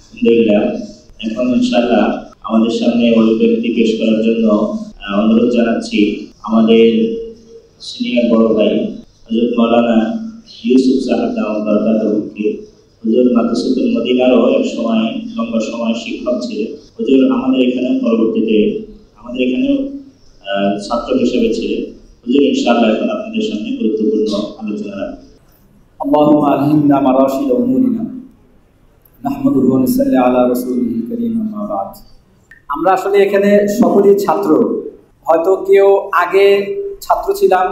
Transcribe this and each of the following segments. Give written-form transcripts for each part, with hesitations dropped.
আলহামদুলিল্লাহ। এখন ইনশাআল্লাহ আমাদের সামনে অভিব্যক্তি পেশ করার জন্য অনুরোধ জানাচ্ছি আমাদের সিনিয়র বড় ভাই হযরত মাওলানা ইউসুফ সাহেব দাওয়াত বরকাতুহুকে। হুজুর মাদ্রাসাতুল মদিনারও এক সময় লম্বা সময় শিক্ষক ছিলেন। হুজুর আমাদের এখানে পরবর্তীতে আমাদের এখানেও ছাত্র হিসেবে ছিলেন। হুজুর ইনশাআল্লাহ এখন আপনাদের সামনে গুরুত্বপূর্ণ আলোচনা রাখবেন। আল্লাহুম্মা আলহিমনা মারাশিদ উমুরিনা নাহমাদুহু ওয়া নুসাল্লি আলা রাসূলিল কারীম আম্মা বাদ। আমরা আসলে এখানে সকলেই ছাত্র। হয়তো কেউ আগে ছাত্র ছিলাম,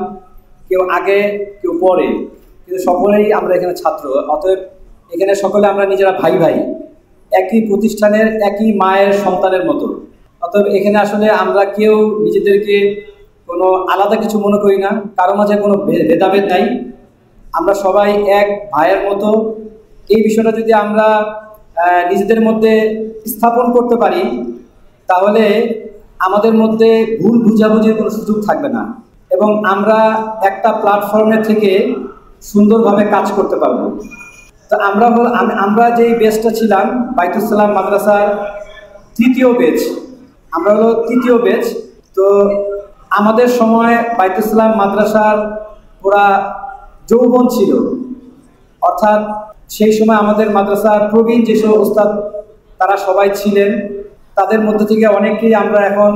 কেউ আগে, কেউ পরে, কিন্তু সকলেই আমরা এখানে ছাত্র। অতএব এখানে সকলে আমরা নিজেরা ভাই ভাই, একই প্রতিষ্ঠানের একই মায়ের সন্তানের মতো। অতএব এখানে আসলে আমরা কেউ নিজেদেরকে কোনো আলাদা কিছু মনে করি না, কারো মাঝে কোনো ভেদাভেদ নাই। আমরা সবাই এক ভাইয়ের মতো। এই বিষয়টা যদি আমরা নিজেদের মধ্যে স্থাপন করতে পারি, তাহলে আমাদের মধ্যে ভুল বুঝাবুঝির কোনো সুযোগ থাকবে না এবং আমরা একটা প্ল্যাটফর্মের থেকে সুন্দরভাবে কাজ করতে পারব। তো আমরা যেই বেচটা ছিলাম বাইতুস সালাম মাদ্রাসার তৃতীয় বেচ, আমরা হলো তৃতীয় বেচ। তো আমাদের সময় বাইতুস সালাম মাদ্রাসার পুরা যৌবন ছিল, অর্থাৎ সেই সময় আমাদের মাদ্রাসার প্রবীণ যেসব ওস্তাদ তারা সবাই ছিলেন। তাদের মধ্যে থেকে অনেকেই আমরা এখন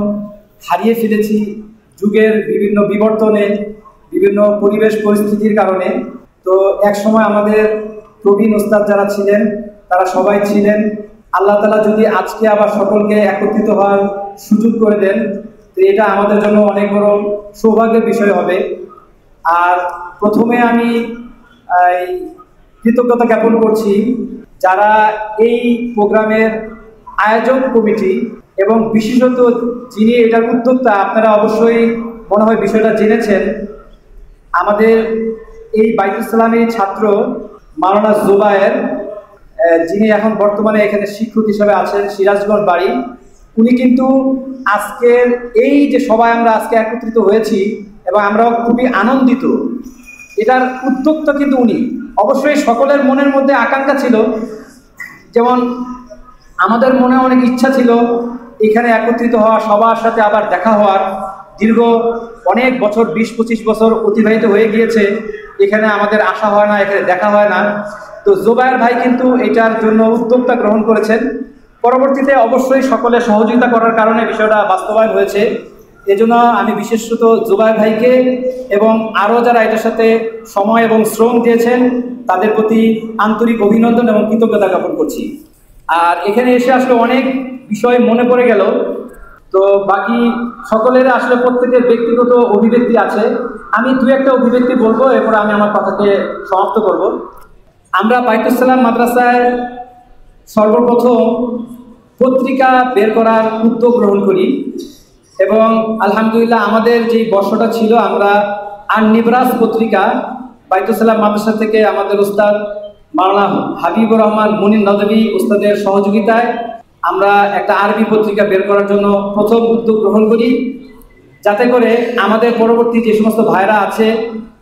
হারিয়ে ফেলেছি যুগের বিভিন্ন বিবর্তনে, বিভিন্ন পরিবেশ পরিস্থিতির কারণে। তো এক সময় আমাদের প্রবীণ ওস্তাদ যারা ছিলেন তারা সবাই ছিলেন। আল্লাহ তাআলা যদি আজকে আবার সকলকে একত্রিত হওয়ার সুযোগ করে দেন, তো এটা আমাদের জন্য অনেক বড় সৌভাগ্যের বিষয় হবে। আর প্রথমে আমি কৃতজ্ঞতা জ্ঞাপন করছি যারা এই প্রোগ্রামের আয়োজক কমিটি এবং বিশেষত যিনি এটার উদ্যোক্তা। আপনারা অবশ্যই মনে হয় বিষয়টা জেনেছেন, আমাদের এই বাইতুস সালামের ছাত্র মাওলানা জুবায়ের, যিনি এখন বর্তমানে এখানে শিক্ষক হিসেবে আছেন, সিরাজগঞ্জ বাড়ি। উনি কিন্তু আজকের এই যে সবাই আমরা আজকে একত্রিত হয়েছি এবং আমরাও খুবই আনন্দিত, এটার উদ্যোক্তা কিন্তু উনি। অবশ্যই সকলের মনের মধ্যে আকাঙ্ক্ষা ছিল, যেমন আমাদের মনে অনেক ইচ্ছা ছিল এখানে একত্রিত হওয়া, সবার সাথে আবার দেখা হওয়ার। দীর্ঘ অনেক বছর, 20-25 বছর অতিবাহিত হয়ে গিয়েছে, এখানে আমাদের আসা হয় না, এখানে দেখা হয় না। তো জুবায়ের ভাই কিন্তু এটার জন্য উদ্যোক্তা গ্রহণ করেছেন। পরবর্তীতে অবশ্যই সকলের সহযোগিতা করার কারণে বিষয়টা বাস্তবায়ন হয়েছে। এজন্য আমি বিশেষত জুবায়ের ভাইকে এবং আরও যারা এটার সাথে সময় এবং শ্রম দিয়েছেন তাদের প্রতি আন্তরিক অভিনন্দন এবং কৃতজ্ঞতা জ্ঞাপন করছি। আর এখানে এসে আসলে অনেক বিষয় মনে পড়ে গেল। তো বাকি সকলের আসলে প্রত্যেকের ব্যক্তিগত অভিব্যক্তি আছে, আমি দু একটা অভিব্যক্তি বলবো, এরপর আমি আমার কথাকে সমাপ্ত করব। আমরা বাইতুস সালাম মাদ্রাসায় সর্বপ্রথম পত্রিকা বের করার উদ্যোগ গ্রহণ করি এবং আলহামদুলিল্লাহ আমাদের যেই বর্ষটা ছিল, আমরা আন-নিবরাস পত্রিকা বাইতুস সালাম মাদ্রাসা থেকে আমাদের উস্তাদ মাওলানা হাবিবুর রহমান মুনির নদভী উস্তাদের সহযোগিতায় আমরা একটা আরবি পত্রিকা বের করার জন্য প্রথম উদ্যোগ গ্রহণ করি, যাতে করে আমাদের পরবর্তী যে সমস্ত ভাইরা আছে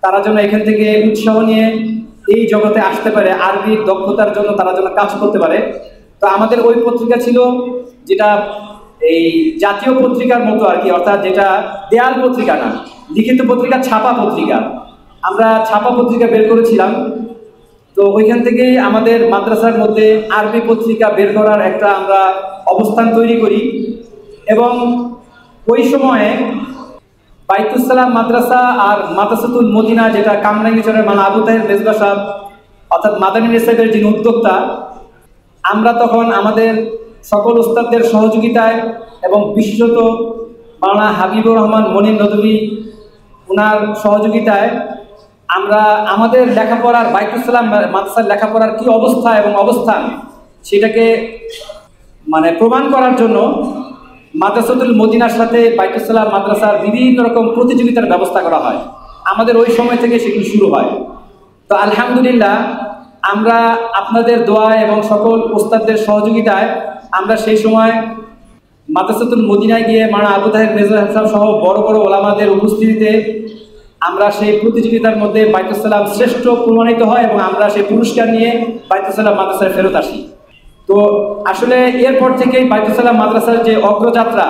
তারা যেন এখান থেকে উৎসাহ নিয়ে এই জগতে আসতে পারে, আরবির দক্ষতার জন্য তারা যেন কাজ করতে পারে। তো আমাদের ওই পত্রিকা ছিল যেটা এই জাতীয় পত্রিকার মতো আর কি, অর্থাৎ যেটা দেয়াল পত্রিকা না, লিখিত পত্রিকা, ছাপা পত্রিকা। আমরা ছাপা পত্রিকা বের করেছিলাম। তো ওইখান থেকেই আমাদের মাদ্রাসার মধ্যে আরবি পত্রিকা বের করার একটা আমরা অবস্থান তৈরি করি এবং ওই সময়ে বাইতুস সালাম মাদ্রাসা আর মাদ্রাসাতুল মদিনা, যেটা কামরাঙ্গীচরের মাওলানা আবু তাহের মেজবা সাহেব অর্থাৎ মাদানী নিসাবের যিনি উদ্যোক্তা, আমরা তখন আমাদের সকল উস্তাদদের সহযোগিতায় এবং বিশেষত মাওলানা হাবিবুর রহমান মুনির নদভী ওনার সহযোগিতায় আমরা আমাদের লেখাপড়ার, বাইতুস সালাম মাদ্রাসার লেখাপড়ার কী অবস্থা এবং অবস্থান সেটাকে প্রমাণ করার জন্য মাদ্রাসাতুল মদিনার সাথে বাইতুস সালাম মাদ্রাসার বিভিন্ন রকম প্রতিযোগিতার ব্যবস্থা করা হয়। আমাদের ওই সময় থেকে সেগুলো শুরু হয়। তো আলহামদুলিল্লাহ আমরা আপনাদের দোয়া এবং সকল ওস্তাদদের সহযোগিতায় আমরা সেই সময় মাদ্রাসাতুল মদিনায় গিয়ে মাওলানা আবু তাহের মেজবা সাহেব সহ বড় বড় ওলামাদের উপস্থিতিতে আমরা সেই প্রতিযোগিতার মধ্যে বাইতুস সালাম শ্রেষ্ঠ প্রমাণিত হয় এবং আমরা সেই পুরস্কার নিয়ে বাইতুস সালাম মাদ্রাসায় ফেরত আসি। তো আসলে এরপর থেকেই বাইতুল সালাম মাদ্রাসার যে অগ্রযাত্রা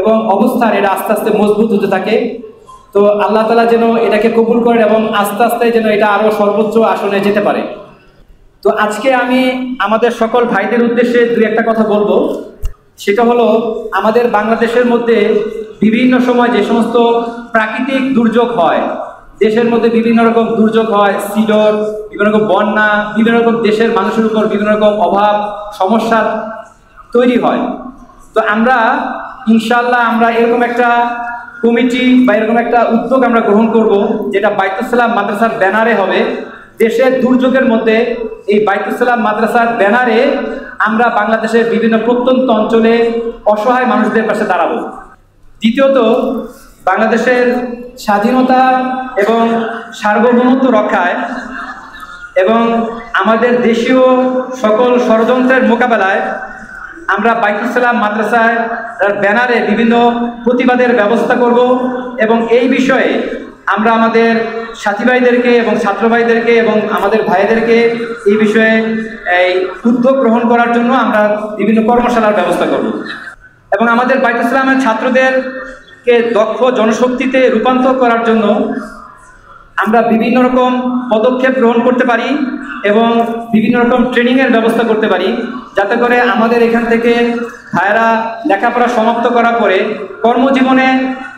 এবং অবস্থান এটা আস্তে আস্তে মজবুত হতে থাকে। তো আল্লাহ তাআলা যেন এটাকে কবুল করেন এবং আস্তে আস্তে যেন এটা আরো সর্বোচ্চ আসনে যেতে পারে। তো আজকে আমি আমাদের সকল ভাইদের উদ্দেশ্যে দুই একটা কথা বলবো। সেটা হলো, আমাদের বাংলাদেশের মধ্যে বিভিন্ন সময় যে সমস্ত প্রাকৃতিক দুর্যোগ হয়, দেশের মধ্যে বিভিন্ন রকম দুর্যোগ হয়, সিডর, বিভিন্ন রকম বন্যা, বিভিন্ন রকম দেশের মানুষের উপর বিভিন্ন রকম অভাব সমস্যা তৈরি হয়। তো আমরা ইনশাআল্লাহ আমরা এরকম একটা কমিটি বা এরকম একটা উদ্যোগ আমরা গ্রহণ করব, যেটা বাইতুল সালাম মাদ্রাসার ব্যানারে হবে। দেশের দুর্যোগের মধ্যে এই বাইতুল সালাম মাদ্রাসার ব্যানারে আমরা বাংলাদেশের বিভিন্ন প্রত্যন্ত অঞ্চলে অসহায় মানুষদের পাশে দাঁড়াবো। দ্বিতীয়ত, বাংলাদেশের স্বাধীনতা এবং সার্বভৌমত্ব রক্ষায় এবং আমাদের দেশীয় সকল ষড়যন্ত্রের মোকাবেলায় আমরা বাইতুল সালাম মাদ্রাসার ব্যানারে বিভিন্ন প্রতিবাদের ব্যবস্থা করব এবং এই বিষয়ে আমরা আমাদের সাথী ভাইদেরকে এবং ছাত্র ভাইদেরকে এবং আমাদের ভাইদেরকে এই বিষয়ে এই উদ্যোগ গ্রহণ করার জন্য আমরা বিভিন্ন কর্মশালার ব্যবস্থা করব এবং আমাদের বাইতুল সালামের ছাত্রদেরকে দক্ষ জনশক্তিতে রূপান্তর করার জন্য আমরা বিভিন্ন রকম পদক্ষেপ গ্রহণ করতে পারি এবং বিভিন্ন রকম ট্রেনিংয়ের ব্যবস্থা করতে পারি, যাতে করে আমাদের এখান থেকে ভাইয়েরা লেখাপড়া সমাপ্ত করার পরে কর্মজীবনে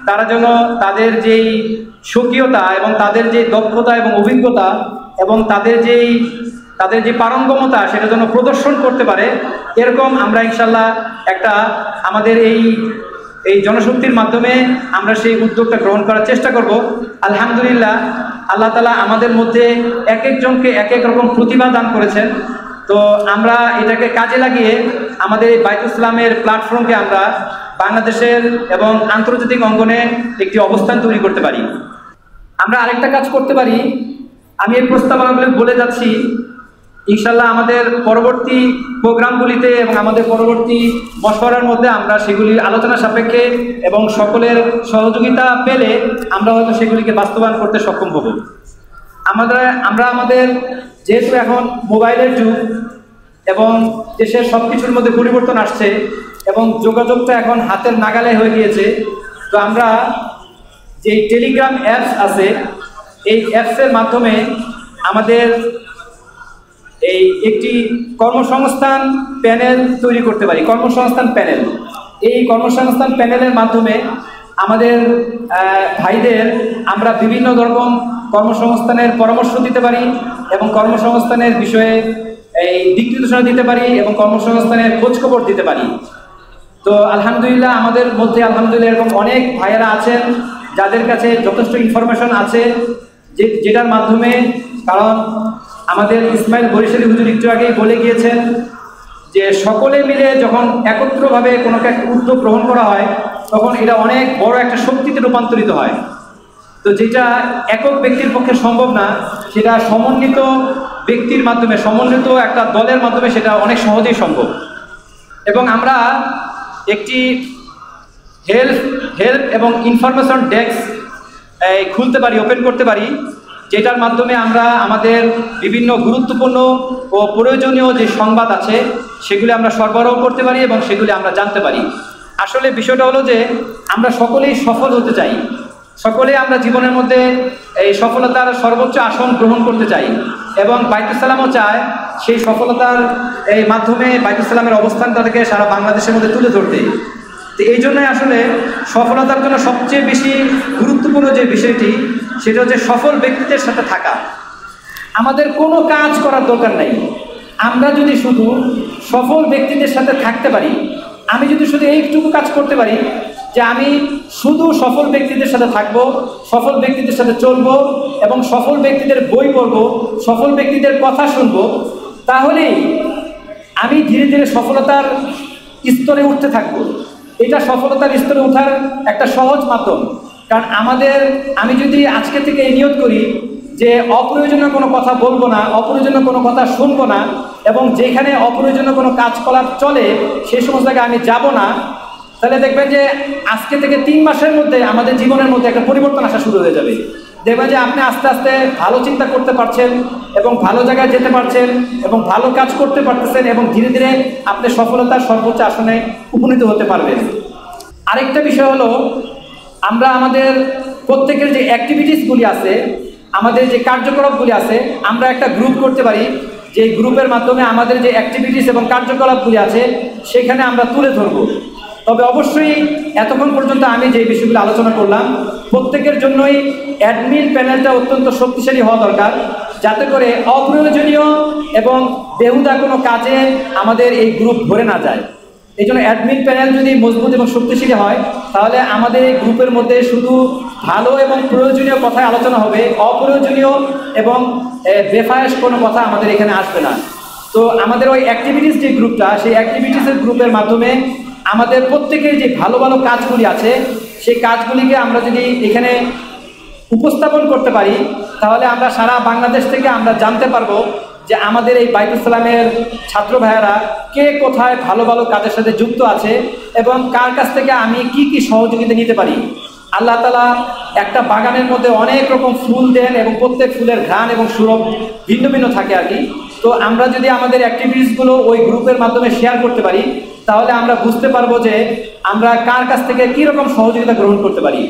তারা যেন তাদের যেই স্বকীয়তা এবং তাদের যে দক্ষতা এবং অভিজ্ঞতা এবং তাদের যে পারঙ্গমতা সেটা যেন প্রদর্শন করতে পারে। এরকম আমরা ইনশাল্লাহ একটা আমাদের এই জনশক্তির মাধ্যমে আমরা সেই উদ্যোগটা গ্রহণ করার চেষ্টা করব। আলহামদুলিল্লাহ, আল্লাহ তাআলা আমাদের মধ্যে এক একজনকে এক এক রকম প্রতিভা দান করেছেন। তো আমরা এটাকে কাজে লাগিয়ে আমাদের এই বাইতুল সালামের প্ল্যাটফর্মকে আমরা বাংলাদেশের এবং আন্তর্জাতিক অঙ্গনে একটি অবস্থান তৈরি করতে পারি। আমরা আরেকটা কাজ করতে পারি, আমি এই প্রস্তাবনাগুলো বলে যাচ্ছি, ইনশাল্লাহ আমাদের পরবর্তী প্রোগ্রামগুলিতে এবং আমাদের পরবর্তী মশওয়ারার মধ্যে আমরা সেগুলি আলোচনা সাপেক্ষে এবং সকলের সহযোগিতা পেলে আমরা হয়তো সেগুলিকে বাস্তবায়ন করতে সক্ষম হব। আমরা আমাদের যেহেতু এখন মোবাইলের যুগ এবং দেশের সব কিছুর মধ্যে পরিবর্তন আসছে এবং যোগাযোগটা এখন হাতের নাগালে হয়ে গিয়েছে, তো আমরা যে টেলিগ্রাম অ্যাপস আছে এই অ্যাপসের মাধ্যমে আমাদের এই একটি কর্মসংস্থান প্যানেল তৈরি করতে পারি। কর্মসংস্থান প্যানেল, এই কর্মসংস্থান প্যানেলের মাধ্যমে আমাদের ভাইদের আমরা বিভিন্ন রকম কর্মসংস্থানের পরামর্শ দিতে পারি এবং কর্মসংস্থানের বিষয়ে এই দিক নির্দেশনা দিতে পারি এবং কর্মসংস্থানের খোঁজখবর দিতে পারি। তো আলহামদুলিল্লাহ আমাদের মধ্যে আলহামদুলিল্লাহ এরকম অনেক ভাইয়েরা আছেন যাদের কাছে যথেষ্ট ইনফরমেশন আছে, যেটার মাধ্যমে, কারণ আমাদের ইসমাইল বরিশালী হুজুর একটু আগেই বলে গিয়েছেন যে সকলে মিলে যখন একত্রভাবে কোনো একটা উদ্যোগ গ্রহণ করা হয় তখন এটা অনেক বড় একটা শক্তিতে রূপান্তরিত হয়। তো যেটা একক ব্যক্তির পক্ষে সম্ভব না, সেটা সমন্বিত ব্যক্তির মাধ্যমে, সমন্বিত একটা দলের মাধ্যমে সেটা অনেক সহজেই সম্ভব। এবং আমরা একটি হেল্প এবং ইনফরমেশন ডেস্ক খুলতে পারি, ওপেন করতে পারি, যেটার মাধ্যমে আমরা আমাদের বিভিন্ন গুরুত্বপূর্ণ ও প্রয়োজনীয় যে সংবাদ আছে সেগুলি আমরা সরবরাহ করতে পারি এবং সেগুলি আমরা জানতে পারি। আসলে বিষয়টা হলো যে আমরা সকলেই সফল হতে চাই, সকলেই আমরা জীবনের মধ্যে এই সফলতার সর্বোচ্চ আসন গ্রহণ করতে চাই এবং বাইতুল সালামও চায় সেই সফলতার এই মাধ্যমে বাইতুল সালামের অবস্থানটাকে সারা বাংলাদেশের মধ্যে তুলে ধরতে। তো এই জন্যই আসলে সফলতার জন্য সবচেয়ে বেশি গুরুত্বপূর্ণ যে বিষয়টি সেটা হচ্ছে সফল ব্যক্তিদের সাথে থাকা। আমাদের কোনো কাজ করার দরকার নাই, আমরা যদি শুধু সফল ব্যক্তিদের সাথে থাকতে পারি, আমি যদি শুধু এইটুকু কাজ করতে পারি যে আমি শুধু সফল ব্যক্তিদের সাথে থাকবো, সফল ব্যক্তিদের সাথে চলবো এবং সফল ব্যক্তিদের বই পড়বো, সফল ব্যক্তিদের কথা শুনবো, তাহলেই আমি ধীরে ধীরে সফলতার স্তরে উঠতে থাকবো। এটা সফলতার স্তরে ওঠার একটা সহজ মাধ্যম। কারণ আমি যদি আজকে থেকে এই নিয়ত করি যে অপ্রয়োজনীয় কোনো কথা বলবো না, অপ্রয়োজনীয় কোনো কথা শুনবো না এবং যেখানে অপ্রয়োজনীয় কোনো কাজকলাপ চলে সেই সমস্ত জায়গায় আমি যাব না, তাহলে দেখবেন যে আজকে থেকে 3 মাসের মধ্যে আমাদের জীবনের মধ্যে একটা পরিবর্তন আসা শুরু হয়ে যাবে। দেখবেন যে আপনি আস্তে আস্তে ভালো চিন্তা করতে পারছেন এবং ভালো জায়গায় যেতে পারছেন এবং ভালো কাজ করতে পারতেছেন এবং ধীরে ধীরে আপনি সফলতার সর্বোচ্চ আসনে উপনীত হতে পারবেন। আরেকটা বিষয় হলো, আমরা আমাদের প্রত্যেকের যে অ্যাক্টিভিটিসগুলি আছে, আমাদের যে কার্যকলাপগুলি আছে, আমরা একটা গ্রুপ করতে পারি, যে গ্রুপের মাধ্যমে আমাদের যে অ্যাক্টিভিটিস এবং কার্যকলাপগুলি আছে সেখানে আমরা তুলে ধরব। তবে অবশ্যই এতক্ষণ পর্যন্ত আমি যে বিষয়গুলো আলোচনা করলাম, প্রত্যেকের জন্যই অ্যাডমিন প্যানেলটা অত্যন্ত শক্তিশালী হওয়া দরকার, যাতে করে অপ্রয়োজনীয় এবং বেহুদা কোনো কাজে আমাদের এই গ্রুপ ভরে না যায়। এই জন্য অ্যাডমিন প্যানেল যদি মজবুত এবং শক্তিশালী হয়, তাহলে আমাদের এই গ্রুপের মধ্যে শুধু ভালো এবং প্রয়োজনীয় কথাই আলোচনা হবে, অপ্রয়োজনীয় এবং বেফায়েস কোনো কথা আমাদের এখানে আসবে না। তো আমাদের ওই অ্যাক্টিভিটিস যে গ্রুপটা, সেই অ্যাক্টিভিটিসের গ্রুপের মাধ্যমে আমাদের প্রত্যেকের যে ভালো ভালো কাজগুলি আছে, সেই কাজগুলিকে আমরা যদি এখানে উপস্থাপন করতে পারি, তাহলে আমরা সারা বাংলাদেশ থেকে আমরা জানতে পারবো যে আমাদের এই বাইতুল সালামের ছাত্র ভাইয়েরা কে কোথায় ভালো ভালো কাজের সাথে যুক্ত আছে এবং কার কাছ থেকে আমি কি কি সহযোগিতা নিতে পারি। আল্লাহ তাআলা একটা বাগানের মধ্যে অনেক রকম ফুল দেন এবং প্রত্যেক ফুলের ঘ্রাণ এবং সুরভ ভিন্ন ভিন্ন থাকে আর কি। তো আমরা যদি আমাদের অ্যাক্টিভিটিসগুলো ওই গ্রুপের মাধ্যমে শেয়ার করতে পারি, তাহলে আমরা বুঝতে পারবো যে আমরা কার কাছ থেকে কী রকম সহযোগিতা গ্রহণ করতে পারি।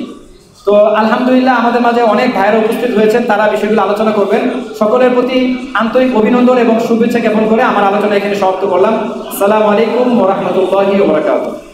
তো আলহামদুলিল্লাহ, আমাদের মাঝে অনেক ভাইয়েরা উপস্থিত হয়েছেন, তারা বিষয়গুলো আলোচনা করবেন। সকলের প্রতি আন্তরিক অভিনন্দন এবং শুভেচ্ছা জ্ঞাপন করে আমার আলোচনা এখানে সমাপ্ত করলাম। আসসালামু আলাইকুম ওয়া রাহমাতুল্লাহি ওয়া বারাকাতুহু।